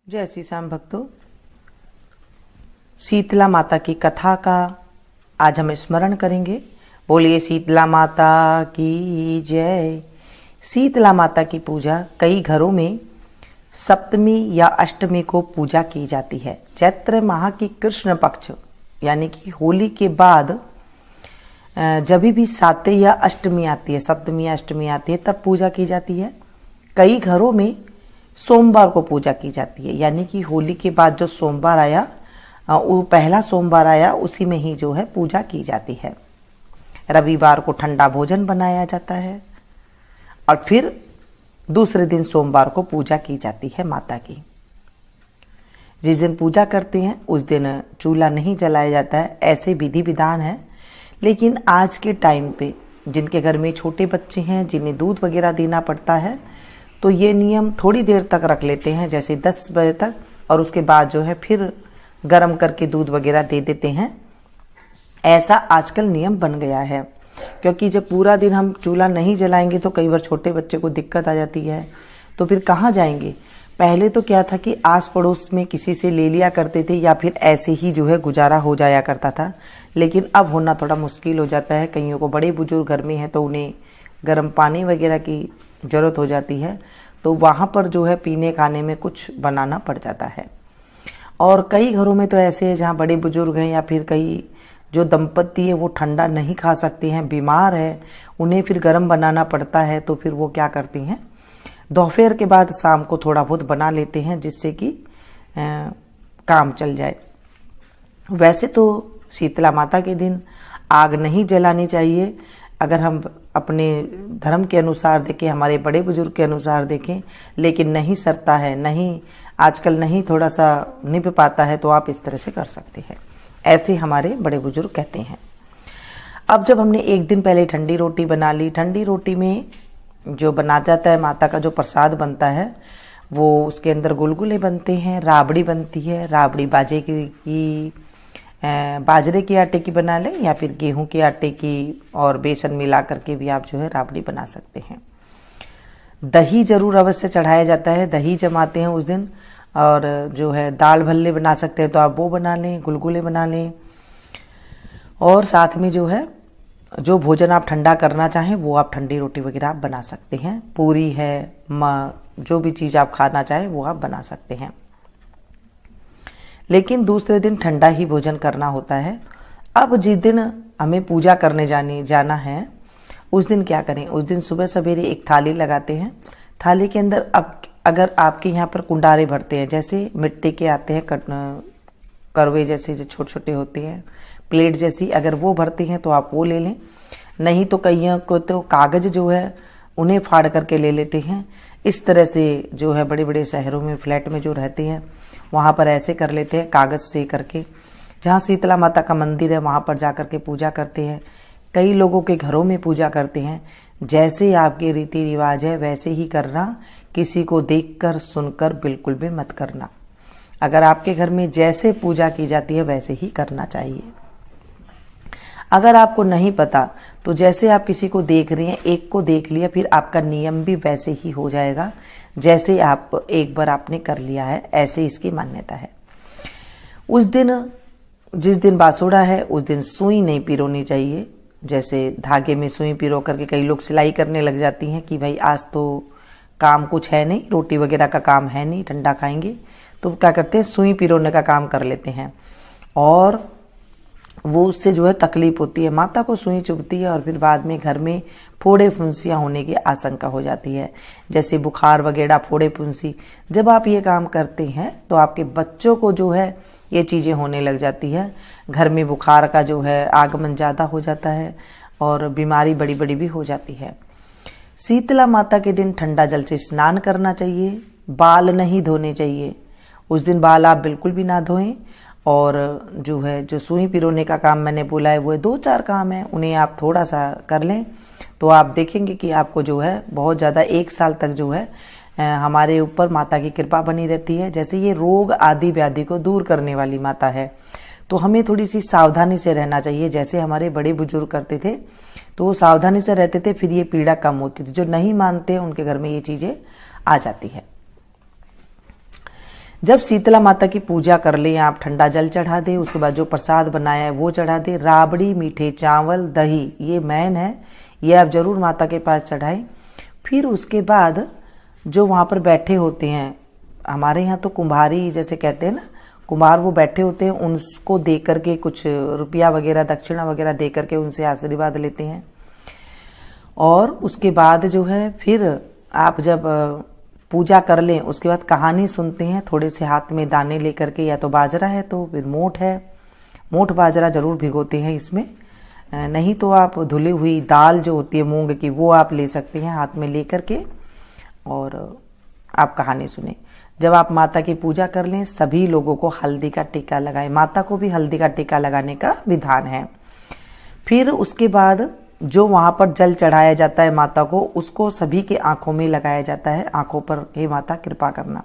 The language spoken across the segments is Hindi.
जय श्री श्याम भक्तों, शीतला माता की कथा का आज हम स्मरण करेंगे। बोलिए शीतला माता की जय। शीतला माता की पूजा कई घरों में सप्तमी या अष्टमी को पूजा की जाती है। चैत्र माह की कृष्ण पक्ष यानी कि होली के बाद जब भी सातवीं या अष्टमी आती है, सप्तमी या अष्टमी आती है, तब पूजा की जाती है। कई घरों में सोमवार को पूजा की जाती है, यानी कि होली के बाद जो सोमवार आया, वो पहला सोमवार आया, उसी में ही जो है पूजा की जाती है। रविवार को ठंडा भोजन बनाया जाता है और फिर दूसरे दिन सोमवार को पूजा की जाती है माता की। जिस दिन पूजा करते हैं उस दिन चूल्हा नहीं जलाया जाता है, ऐसे विधि विधान है। लेकिन आज के टाइम पे जिनके घर में छोटे बच्चे हैं, जिन्हें दूध वगैरह देना पड़ता है, तो ये नियम थोड़ी देर तक रख लेते हैं, जैसे 10 बजे तक, और उसके बाद जो है फिर गर्म करके दूध वगैरह दे देते हैं। ऐसा आजकल नियम बन गया है, क्योंकि जब पूरा दिन हम चूल्हा नहीं जलाएंगे तो कई बार छोटे बच्चे को दिक्कत आ जाती है, तो फिर कहाँ जाएंगे। पहले तो क्या था कि आस पड़ोस में किसी से ले लिया करते थे, या फिर ऐसे ही जो है गुजारा हो जाया करता था। लेकिन अब होना थोड़ा मुश्किल हो जाता है। कईयों को बड़े बुजुर्ग घर में हैं तो उन्हें गर्म पानी वगैरह की ज़रूरत हो जाती है, तो वहाँ पर जो है पीने खाने में कुछ बनाना पड़ जाता है। और कई घरों में तो ऐसे है जहाँ बड़े बुजुर्ग हैं या फिर कई जो दंपत्ति है वो ठंडा नहीं खा सकती हैं, बीमार है, उन्हें फिर गर्म बनाना पड़ता है। तो फिर वो क्या करती हैं, दोपहर के बाद शाम को थोड़ा बहुत बना लेते हैं, जिससे कि काम चल जाए। वैसे तो शीतला माता के दिन आग नहीं जलानी चाहिए। अगर हम अपने धर्म के अनुसार देखें, हमारे बड़े बुजुर्ग के अनुसार देखें, लेकिन नहीं सरता है, नहीं आजकल नहीं थोड़ा सा निभ पाता है, तो आप इस तरह से कर सकते हैं। ऐसे हमारे बड़े बुजुर्ग कहते हैं। अब जब हमने एक दिन पहले ठंडी रोटी बना ली, ठंडी रोटी में जो बना जाता है, माता का जो प्रसाद बनता है, वो उसके अंदर गुलगुले बनते हैं, राबड़ी बनती है। राबड़ी बाजरे के आटे की बना लें या फिर गेहूं के आटे की, और बेसन मिला करके भी आप जो है राबड़ी बना सकते हैं। दही जरूर अवश्य चढ़ाया जाता है, दही जमाते हैं उस दिन। और जो है दाल भल्ले बना सकते हैं तो आप वो बना लें, गुलगुले बना लें। और साथ में जो है जो भोजन आप ठंडा करना चाहें वो आप ठंडी रोटी वगैरह आप बना सकते हैं। पूरी है, जो भी चीज़ आप खाना चाहें वो आप बना सकते हैं। लेकिन दूसरे दिन ठंडा ही भोजन करना होता है। अब जिस दिन हमें पूजा करने जाना है, उस दिन क्या करें, उस दिन सुबह सवेरे एक थाली लगाते हैं। थाली के अंदर अब अगर आपके यहाँ पर कुंडारे भरते हैं, जैसे मिट्टी के आते हैं करवे जैसे जो छोटे छोटे होते हैं, प्लेट जैसी, अगर वो भरते हैं तो आप वो ले लें। नहीं तो कईयों को तो कागज जो है उन्हें फाड़ करके ले लेते हैं। इस तरह से जो है बड़े बड़े शहरों में, फ्लैट में जो रहते हैं, वहाँ पर ऐसे कर लेते हैं, कागज से करके। जहाँ शीतला माता का मंदिर है वहाँ पर जा करके पूजा करते हैं। कई लोगों के घरों में पूजा करते हैं। जैसे आपके रीति रिवाज है वैसे ही करना, किसी को देखकर सुनकर बिल्कुल भी मत करना। अगर आपके घर में जैसे पूजा की जाती है वैसे ही करना चाहिए। अगर आपको नहीं पता तो जैसे आप किसी को देख रही हैं, एक को देख लिया, फिर आपका नियम भी वैसे ही हो जाएगा जैसे आप एक बार आपने कर लिया है, ऐसे इसकी मान्यता है। उस दिन जिस दिन बासुड़ा है उस दिन सुई नहीं पिरोनी चाहिए। जैसे धागे में सुई पिरो करके कई लोग सिलाई करने लग जाती हैं कि भाई आज तो काम कुछ है नहीं, रोटी वगैरह का काम है नहीं, ठंडा खाएंगे, तो क्या करते हैं, सुई पिरोने का काम कर लेते हैं। और वो उससे जो है तकलीफ होती है, माता को सुई चुभती है, और फिर बाद में घर में फोड़े फुंसियाँ होने की आशंका हो जाती है, जैसे बुखार वगैरह, फोड़े फुंसी। जब आप ये काम करते हैं तो आपके बच्चों को जो है ये चीज़ें होने लग जाती है। घर में बुखार का जो है आगमन ज़्यादा हो जाता है और बीमारी बड़ी बड़ी भी हो जाती है। शीतला माता के दिन ठंडा जल से स्नान करना चाहिए। बाल नहीं धोने चाहिए, उस दिन बाल आप बिल्कुल भी ना धोएं। और जो है जो सुई पिरोने का काम मैंने बोला है, वो 2-4 काम है, उन्हें आप थोड़ा सा कर लें तो आप देखेंगे कि आपको जो है बहुत ज़्यादा 1 साल तक जो है हमारे ऊपर माता की कृपा बनी रहती है। जैसे ये रोग आदि व्याधि को दूर करने वाली माता है, तो हमें थोड़ी सी सावधानी से रहना चाहिए। जैसे हमारे बड़े बुजुर्ग करते थे तो वो सावधानी से रहते थे, फिर ये पीड़ा कम होती थी। जो नहीं मानते उनके घर में ये चीज़ें आ जाती है। जब शीतला माता की पूजा कर ले, आप ठंडा जल चढ़ा दे, उसके बाद जो प्रसाद बनाया है वो चढ़ा दे। राबड़ी, मीठे चावल, दही, ये मैन है, ये आप जरूर माता के पास चढ़ाएं। फिर उसके बाद जो वहाँ पर बैठे होते हैं, हमारे यहाँ तो कुम्हारी जैसे कहते हैं ना, कुम्हार वो बैठे होते हैं, उनको दे करके कुछ रुपया वगैरह, दक्षिणा वगैरह दे करके उनसे आशीर्वाद लेते हैं। और उसके बाद जो है फिर आप जब पूजा कर लें, उसके बाद कहानी सुनते हैं। थोड़े से हाथ में दाने लेकर के, या तो बाजरा है तो फिर मोठ है, मोठ बाजरा जरूर भिगोते हैं इसमें, नहीं तो आप धुली हुई दाल जो होती है मूंग की, वो आप ले सकते हैं हाथ में ले करके, और आप कहानी सुने। जब आप माता की पूजा कर लें, सभी लोगों को हल्दी का टीका लगाएं। माता को भी हल्दी का टीका लगाने का विधान है। फिर उसके बाद जो वहां पर जल चढ़ाया जाता है माता को, उसको सभी के आंखों में लगाया जाता है, आंखों पर हे माता कृपा करना।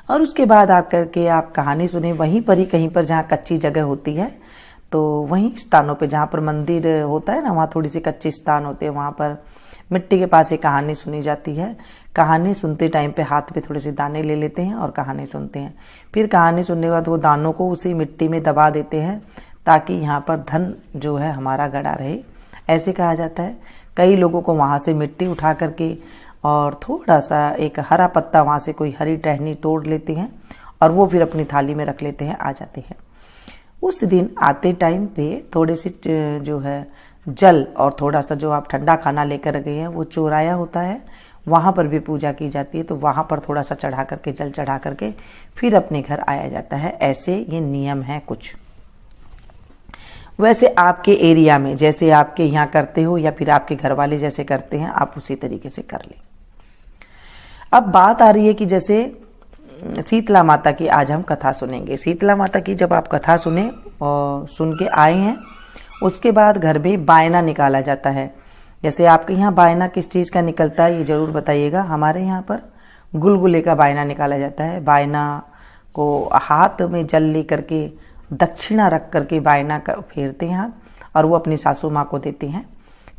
और उसके बाद आप करके आप कहानी सुने। वहीं पर ही कहीं पर जहाँ कच्ची जगह होती है, तो वहीं स्थानों पे जहाँ पर मंदिर होता है ना, वहाँ थोड़ी सी कच्चे स्थान होते हैं, वहाँ पर मिट्टी के पास एक कहानी सुनी जाती है। कहानी सुनते टाइम पे हाथ पे थोड़े से दाने ले लेते हैं और कहानी सुनते हैं। फिर कहानी सुनने के बाद वो दानों को उसी मिट्टी में दबा देते हैं, ताकि यहाँ पर धन जो है हमारा गड़ा रहे, ऐसे कहा जाता है। कई लोगों को वहाँ से मिट्टी उठा करके और थोड़ा सा एक हरा पत्ता, वहाँ से कोई हरी टहनी तोड़ लेते हैं और वो फिर अपनी थाली में रख लेते हैं, आ जाते हैं। उस दिन आते टाइम पे थोड़े से जो है जल और थोड़ा सा जो आप ठंडा खाना लेकर गए हैं वो चोराया होता है, वहाँ पर भी पूजा की जाती है, तो वहाँ पर थोड़ा सा चढ़ा करके, जल चढ़ा करके फिर अपने घर आया जाता है। ऐसे ये नियम है कुछ। वैसे आपके एरिया में जैसे आपके यहाँ करते हो या फिर आपके घर वाले जैसे करते हैं, आप उसी तरीके से कर लें। अब बात आ रही है कि जैसे शीतला माता की आज हम कथा सुनेंगे। शीतला माता की जब आप कथा सुने और सुन के आए हैं, उसके बाद घर में बायना निकाला जाता है। जैसे आपके यहाँ बायना किस चीज़ का निकलता है ये जरूर बताइएगा। हमारे यहाँ पर गुलगुले का बायना निकाला जाता है। बायना को हाथ में जल ले करके, दक्षिणा रख करके बायना फेरते हैं हाथ, और वो अपनी सासू माँ को देते हैं।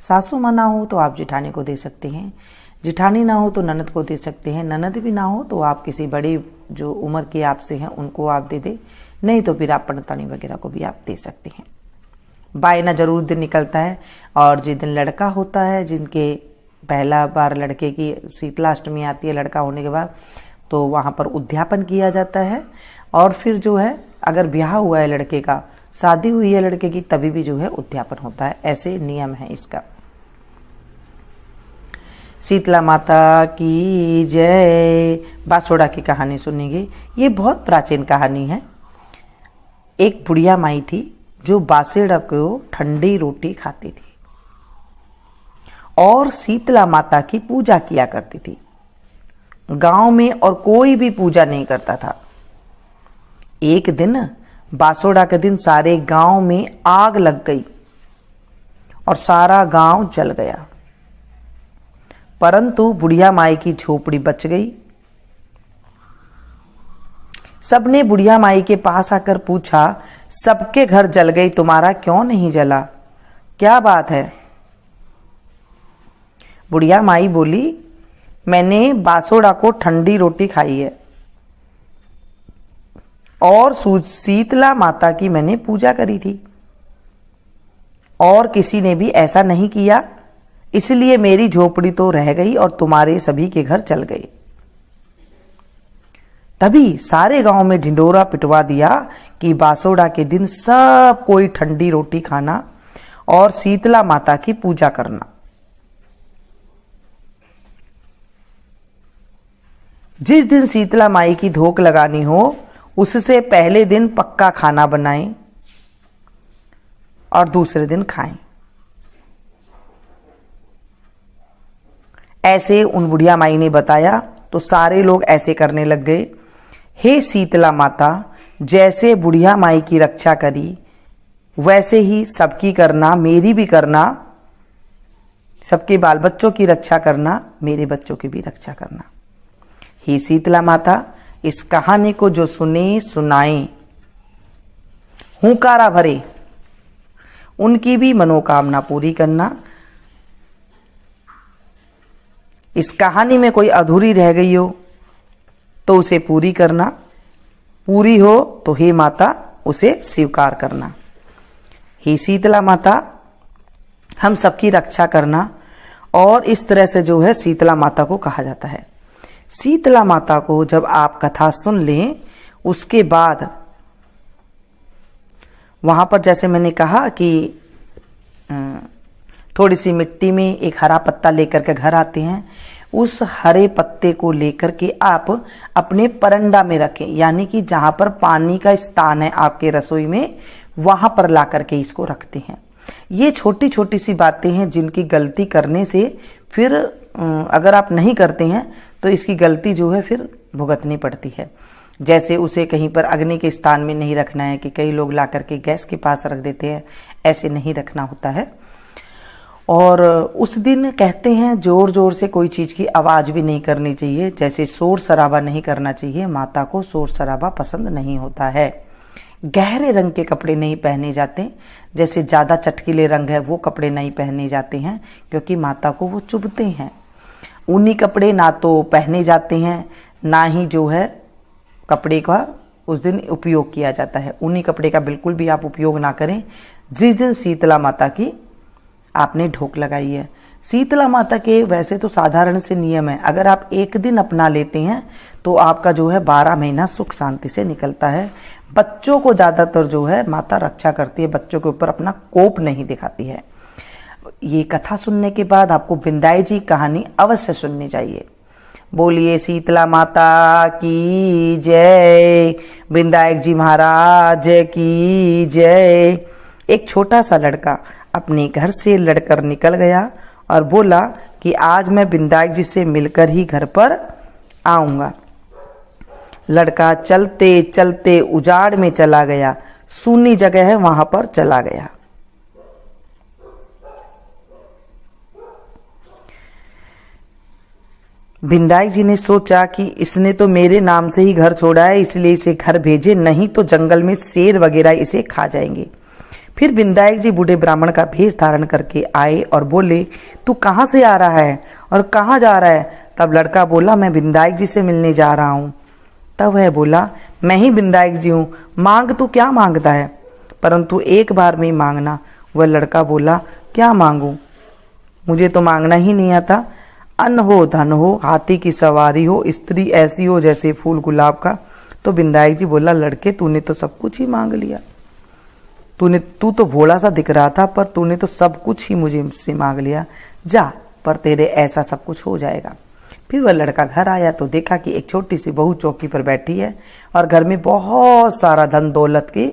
सासू माँ ना हो तो आप जिठानी को दे सकते हैं, जिठानी ना हो तो ननद को दे सकते हैं, ननद भी ना हो तो आप किसी बड़े जो उम्र के आपसे हैं उनको आप दे दे, नहीं तो फिर आप पंडितानी वगैरह को भी आप दे सकते हैं। बायना जरूर दिन निकलता है। और जिस दिन लड़का होता है, जिनके पहला बार लड़के की शीतला अष्टमी आती है लड़का होने के बाद, तो वहाँ पर उद्यापन किया जाता है। और फिर जो है अगर ब्याह हुआ है लड़के का, शादी हुई है लड़के की, तभी भी जो है उद्यापन होता है। ऐसे नियम है इसका। शीतला माता की जय। बासोड़ा की कहानी सुनेंगे। ये बहुत प्राचीन कहानी है। एक बुढ़िया माई थी जो बासेड़ा को ठंडी रोटी खाती थी और शीतला माता की पूजा किया करती थी। गांव में और कोई भी पूजा नहीं करता था। एक दिन बासोड़ा के दिन सारे गांव में आग लग गई और सारा गांव जल गया, परंतु बुढ़िया माई की झोपड़ी बच गई। सबने बुढ़िया माई के पास आकर पूछा, सबके घर जल गई, तुम्हारा क्यों नहीं जला, क्या बात है? बुढ़िया माई बोली, मैंने बासोड़ा को ठंडी रोटी खाई है और शीतला माता की मैंने पूजा करी थी, और किसी ने भी ऐसा नहीं किया, इसलिए मेरी झोपड़ी तो रह गई और तुम्हारे सभी के घर जल गए। तभी सारे गांव में ढिंडोरा पिटवा दिया कि बासोड़ा के दिन सब कोई ठंडी रोटी खाना और शीतला माता की पूजा करना। जिस दिन शीतला माई की धोक लगानी हो, उससे पहले दिन पक्का खाना बनाएं और दूसरे दिन खाएं। ऐसे उन बुढ़िया माई ने बताया, तो सारे लोग ऐसे करने लग गए। हे शीतला माता, जैसे बुढ़िया माई की रक्षा करी वैसे ही सबकी करना, मेरी भी करना, सबके बाल बच्चों की रक्षा करना, मेरे बच्चों की भी रक्षा करना। हे शीतला माता, इस कहानी को जो सुने सुनाए, हुंकारा भरे, उनकी भी मनोकामना पूरी करना। इस कहानी में कोई अधूरी रह गई हो तो उसे पूरी करना, पूरी हो तो हे माता उसे स्वीकार करना। हे शीतला माता हम सबकी रक्षा करना। और इस तरह से जो है शीतला माता को कहा जाता है। शीतला माता को जब आप कथा सुन लें उसके बाद वहां पर जैसे मैंने कहा कि थोड़ी सी मिट्टी में एक हरा पत्ता लेकर के घर आते हैं, उस हरे पत्ते को लेकर के आप अपने परंडा में रखें, यानी कि जहां पर पानी का स्थान है आपके रसोई में वहां पर ला करके इसको रखते हैं। ये छोटी छोटी सी बातें हैं जिनकी गलती करने से फिर अगर आप नहीं करते हैं तो इसकी गलती जो है फिर भुगतनी पड़ती है। जैसे उसे कहीं पर अग्नि के स्थान में नहीं रखना है कि कई लोग ला करके गैस के पास रख देते हैं, ऐसे नहीं रखना होता है। और उस दिन कहते हैं जोर जोर से कोई चीज की आवाज भी नहीं करनी चाहिए, जैसे शोर शराबा नहीं करना चाहिए। माता को शोर शराबा पसंद नहीं होता है। गहरे रंग के कपड़े नहीं पहने जाते, जैसे ज्यादा चटकीले रंग है वो कपड़े नहीं पहने जाते हैं, क्योंकि माता को वो चुभते हैं। ऊनी कपड़े ना तो पहने जाते हैं, ना ही जो है कपड़े का उस दिन उपयोग किया जाता है। ऊनी कपड़े का बिल्कुल भी आप उपयोग ना करें जिस दिन शीतला माता की आपने ढोक लगाई है। शीतला माता के वैसे तो साधारण से नियम है, अगर आप एक दिन अपना लेते हैं तो आपका जो है 12 महीना सुख शांति से निकलता है। बच्चों को ज्यादातर जो है माता रक्षा करती है, बच्चों के ऊपर अपना कोप नहीं दिखाती है। ये कथा सुनने के बाद आपको विंध्याई जी कहानी अवश्य सुननी चाहिए। बोलिए शीतला माता की जय, विंध्यायक जी महाराज की जय। एक छोटा सा लड़का अपने घर से लड़कर निकल गया और बोला कि आज मैं विंध्यायक जी से मिलकर ही घर पर आऊंगा। लड़का चलते चलते उजाड़ में चला गया, सूनी जगह है वहां पर चला गया। विंध्यायक जी ने सोचा कि इसने तो मेरे नाम से ही घर छोड़ा है, इसलिए इसे घर भेजे, नहीं तो जंगल में शेर वगैरह इसे खा जाएंगे। फिर विंध्यायक जी बूढ़े ब्राह्मण का भेष धारण करके आए और बोले तू कहां से आ रहा है और कहां जा रहा है? तब लड़का बोला मैं विंध्यायक जी से मिलने जा रहा हूं। तब वह बोला मैं ही विंध्यायक जी हूं, मांग तू क्या मांगता है, परंतु एक बार में मांगना। वह लड़का बोला क्या मांगू, मुझे तो मांगना ही नहीं आता। अन्न हो, धन हो, हाथी की सवारी हो, स्त्री ऐसी हो जैसे फूल गुलाब का। तो विंध्यायक जी बोला लड़के तूने तो सब कुछ ही मांग लिया, तू तो भोला सा दिख रहा था पर तूने तो सब कुछ ही मुझे मांग लिया, जा पर तेरे ऐसा सब कुछ हो जाएगा। फिर वह लड़का घर आया तो देखा कि एक छोटी सी बहू चौकी पर बैठी है और घर में बहुत सारा धन दौलत की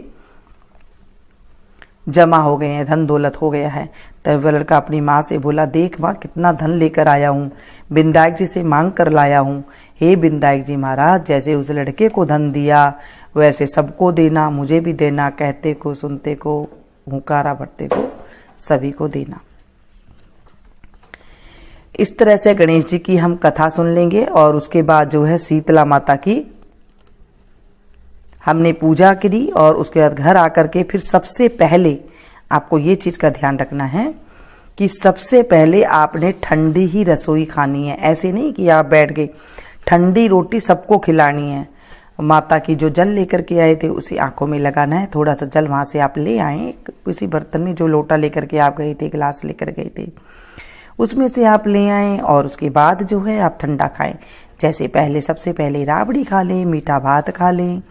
जमा हो गए हैं, धन दौलत हो गया है। तब वह लड़का अपनी माँ से बोला देख माँ कितना धन लेकर आया हूँ, विंध्यायक जी से मांग कर लाया हूँ। हे विंध्यायक जी महाराज जैसे उस लड़के को धन दिया वैसे सबको देना, मुझे भी देना, कहते को सुनते को हुंकारा भरते को सभी को देना। इस तरह से गणेश जी की हम कथा सुन लेंगे और उसके बाद जो है शीतला माता की हमने पूजा करी और उसके बाद घर आकर के फिर सबसे पहले आपको ये चीज का ध्यान रखना है कि सबसे पहले आपने ठंडी ही रसोई खानी है। ऐसे नहीं कि आप बैठ गए, ठंडी रोटी सबको खिलानी है। माता की जो जल लेकर के आए थे उसी आंखों में लगाना है। थोड़ा सा जल वहां से आप ले आए, किसी बर्तन में जो लोटा लेकर के आप गए थे, गिलास लेकर गए थे, उसमें से आप ले आए और उसके बाद जो है आप ठंडा खाएं। जैसे पहले सबसे पहले राबड़ी खा लें, मीठा भात खा लें,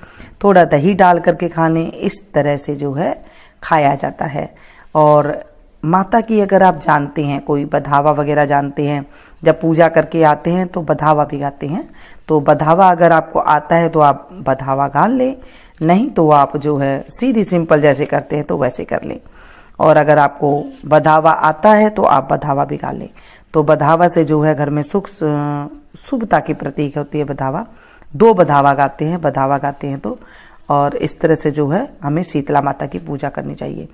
थोड़ा दही डाल करके खा लें, इस तरह से जो है खाया जाता है। और माता की अगर आप जानते हैं, कोई बधावा वगैरह जानते हैं, जब पूजा करके आते हैं तो बधावा भी गाते हैं, तो बधावा अगर आपको आता है तो आप बधावा गा लें, नहीं तो आप जो है सीधी सिंपल जैसे करते हैं तो वैसे कर लें। और अगर आपको बधावा आता है तो आप बधावा भी गा लें। तो बधावा से जो है घर में सुख शुभता की प्रतीक होती है बधावा। 2 बधावा गाते हैं, बधावा गाते हैं तो, और इस तरह से जो है हमें शीतला माता की पूजा करनी चाहिए।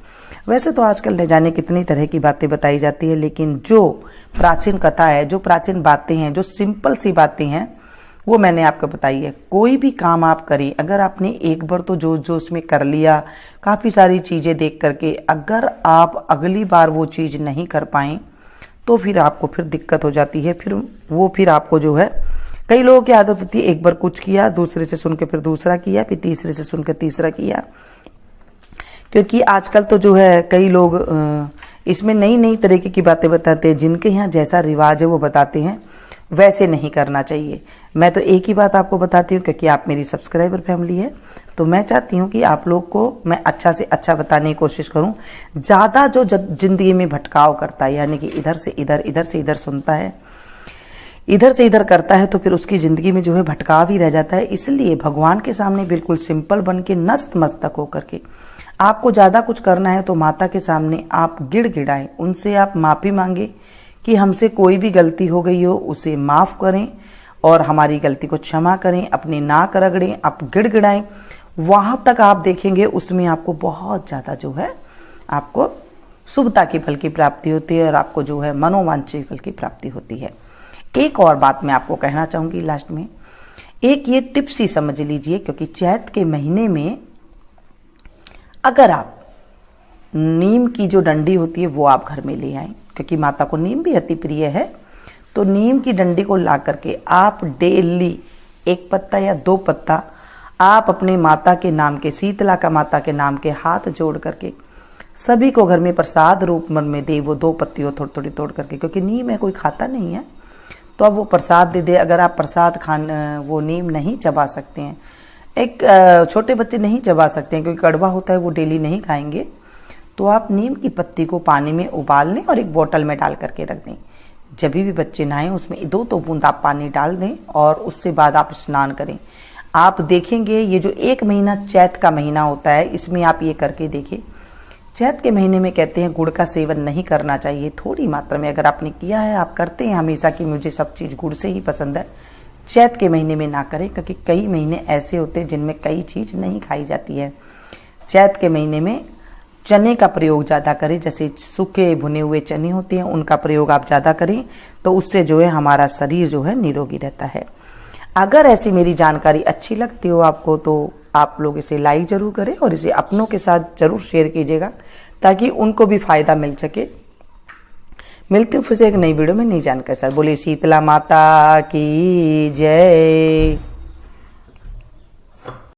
वैसे तो आजकल न जाने कितनी तरह की बातें बताई जाती है, लेकिन जो प्राचीन कथा है, जो प्राचीन बातें हैं, जो सिंपल सी बातें हैं वो मैंने आपको बताई है। कोई भी काम आप करें, अगर आपने एक बार तो जोश जोश में कर लिया, काफ़ी सारी चीज़ें देख करके, अगर आप अगली बार वो चीज़ नहीं कर पाएं तो फिर आपको फिर दिक्कत हो जाती है, फिर आपको जो है कई लोगों की आदत होती है एक बार कुछ किया, दूसरे से सुन के फिर दूसरा किया, फिर तीसरे से सुनकर तीसरा किया। क्योंकि आजकल तो जो है कई लोग इसमें नई नई तरीके की बातें बताते हैं, जिनके यहाँ जैसा रिवाज है वो बताते हैं, वैसे नहीं करना चाहिए। मैं तो एक ही बात आपको बताती हूँ, क्योंकि आप मेरी सब्सक्राइबर फैमिली है, तो मैं चाहती हूँ कि आप लोग को मैं अच्छा से अच्छा बताने की कोशिश करूँ। ज़्यादा जो जिंदगी में भटकाव करता है, यानी कि इधर से इधर, इधर से इधर सुनता है, इधर से इधर करता है, तो फिर उसकी ज़िंदगी में जो है भटकाव ही रह जाता है। इसलिए भगवान के सामने बिल्कुल सिंपल बन के नस्त मस्तक होकर के आपको ज़्यादा कुछ करना है तो माता के सामने आप गिड़गिड़ाएं, उनसे आप माफ़ी मांगे कि हमसे कोई भी गलती हो गई हो उसे माफ़ करें और हमारी गलती को क्षमा करें, अपने नाक रगड़ें, आप गिड़गिड़ाएं। वहाँ तक आप देखेंगे उसमें आपको बहुत ज़्यादा जो है आपको शुभता के फल की प्राप्ति होती है और आपको जो है मनोवांछित फल की प्राप्ति होती है। एक और बात मैं आपको कहना चाहूँगी लास्ट में, एक ये टिप्स ही समझ लीजिए, क्योंकि चैत के महीने में अगर आप नीम की जो डंडी होती है वो आप घर में ले आएं, क्योंकि माता को नीम भी अति प्रिय है, तो नीम की डंडी को ला करके आप डेली 1 पत्ता या 2 पत्ता आप अपने माता के नाम के, शीतला का माता के नाम के हाथ जोड़ करके सभी को घर में प्रसाद रूप में दे। वो 2 पत्तियों थोड़ी थोड़ी तोड़ करके, क्योंकि नीम है कोई खाता नहीं है, तो अब वो प्रसाद दे दे। अगर आप प्रसाद वो नीम नहीं चबा सकते हैं, एक छोटे बच्चे नहीं चबा सकते हैं क्योंकि कड़वा होता है, वो डेली नहीं खाएंगे, तो आप नीम की पत्ती को पानी में उबाल लें और एक बोतल में डाल करके रख दें। जब भी बच्चे नहाएं उसमें 2 बूंद आप पानी डाल दें और उससे बाद आप स्नान करें। आप देखेंगे ये जो 1 महीना चैत का महीना होता है, इसमें आप ये करके देखिए। चैत के महीने में कहते हैं गुड़ का सेवन नहीं करना चाहिए, थोड़ी मात्रा में। अगर आपने किया है, आप करते हैं हमेशा कि मुझे सब चीज़ गुड़ से ही पसंद है, चैत के महीने में ना करें, क्योंकि कई महीने ऐसे होते हैं जिनमें कई चीज़ नहीं खाई जाती है। चैत के महीने में चने का प्रयोग ज़्यादा करें, जैसे सूखे भुने हुए चने होते हैं उनका प्रयोग आप ज़्यादा करें, तो उससे जो है हमारा शरीर जो है निरोगी रहता है। अगर ऐसी मेरी जानकारी अच्छी लगती हो आपको, तो आप लोग इसे लाइक जरूर करें और इसे अपनों के साथ जरूर शेयर कीजिएगा, ताकि उनको भी फायदा मिल सके। मिलती हूँ फिर से एक नई वीडियो में नई जानकारी के साथ। बोलिए शीतला माता की जय।